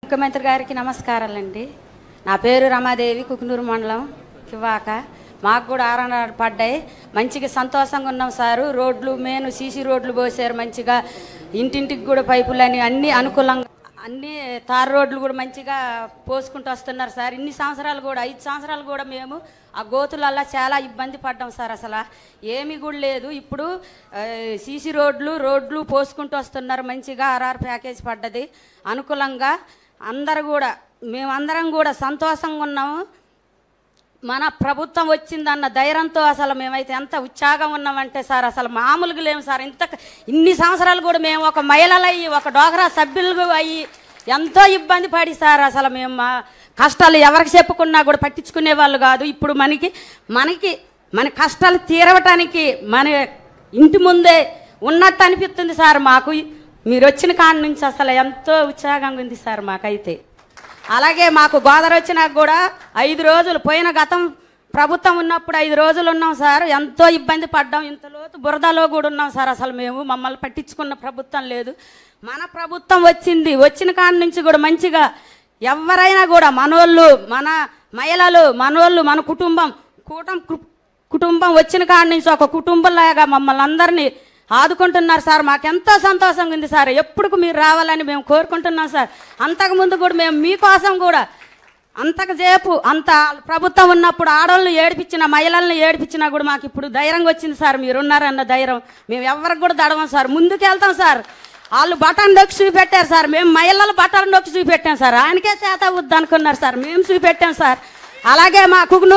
ముఖ్యమంత్రి గారికి నమస్కారాలండి. నా పేరు రమాదేవి, కుకునూరు మండలం కివాక. మాకు కూడా ఆరణాలు పడ్డాయి, మంచిగా సంతోషంగా ఉన్నాం సారు. రోడ్లు మెయిన్ సీసీ రోడ్లు పోసారు, మంచిగా ఇంటింటికి కూడా పైపులని అన్నీ అనుకూలంగా, అన్నీ తార్ రోడ్లు కూడా మంచిగా పోసుకుంటూ వస్తున్నారు సార్. ఇన్ని సంవత్సరాలు కూడా 5 సంవత్సరాలు కూడా మేము ఆ గోతులల్లా చాలా ఇబ్బంది పడ్డాం సార్. అసలు ఏమీ కూడా లేదు. ఇప్పుడు సీసీ రోడ్లు పోసుకుంటూ వస్తున్నారు, మంచిగా ఆర్ఆర్ ప్యాకేజ్ పడ్డది అనుకూలంగా. అందరూ కూడా మేమందరం కూడా సంతోషంగా ఉన్నాము. మన ప్రభుత్వం వచ్చిందన్న ధైర్యంతో అసలు మేమైతే ఎంత ఉత్సాహంగా ఉన్నామంటే సార్, అసలు మామూలుగా లేము సార్. ఇన్ని సంవత్సరాలు కూడా మేము ఒక మహిళలు అయ్యి, ఒక డోగ్రా సభ్యులు అయ్యి ఎంతో ఇబ్బంది పడి సార్, అసలు మేము మా కష్టాలు ఎవరికి చెప్పుకున్నా కూడా పట్టించుకునే వాళ్ళు కాదు. ఇప్పుడు మన కష్టాలు తీరవటానికి మన ఇంటి ముందే ఉన్నట్టు అనిపిస్తుంది సార్ మాకు. మీరు వచ్చిన కాడి నుంచి అసలు ఎంతో ఉత్సాహంగా ఉంది సార్ మాకైతే. అలాగే మాకు గోదావరి వచ్చినాక కూడా 5 రోజులు పోయిన గతం ప్రభుత్వం ఉన్నప్పుడు 5 రోజులు ఉన్నాం సార్. ఎంతో ఇబ్బంది పడ్డాం, ఇంతలోతు బురదలో కూడా ఉన్నాం సార్. అసలు మేము మమ్మల్ని పట్టించుకున్న ప్రభుత్వం లేదు. మన ప్రభుత్వం వచ్చిన కాడి నుంచి కూడా మంచిగా ఎవరైనా కూడా మనోళ్ళు, మన మహిళలు, మనోళ్ళు, మన కుటుంబం వచ్చిన కాడి నుంచి ఒక కుటుంబంలాగా మమ్మల్ని అందరినీ ఆదుకుంటున్నారు సార్. మాకెంతో సంతోషంగా ఉంది సార్. ఎప్పుడు మీరు రావాలని మేము కోరుకుంటున్నాం సార్. అంతకుముందు కూడా మేము మీకోసం కూడా అంత ప్రభుత్వం ఉన్నప్పుడు ఆడవాళ్ళని ఏడిపించిన, మహిళలను ఏడిపించినా కూడా మాకు ఇప్పుడు ధైర్యంగా వచ్చింది సార్. మీరున్నారన్న ధైర్యం మేము ఎవరికి కూడా దడవం సార్. ముందుకు వెళ్తాం సార్. వాళ్ళు బటన్ నొక్కి చూపెట్టారు సార్, మేము మహిళలు బటన్ నొక్కి చూపెట్టాం సార్. ఆయనకే చేత వద్దు అనుకున్నారు సార్, మేము చూపెట్టాం సార్. అలాగే మా కుకునూరు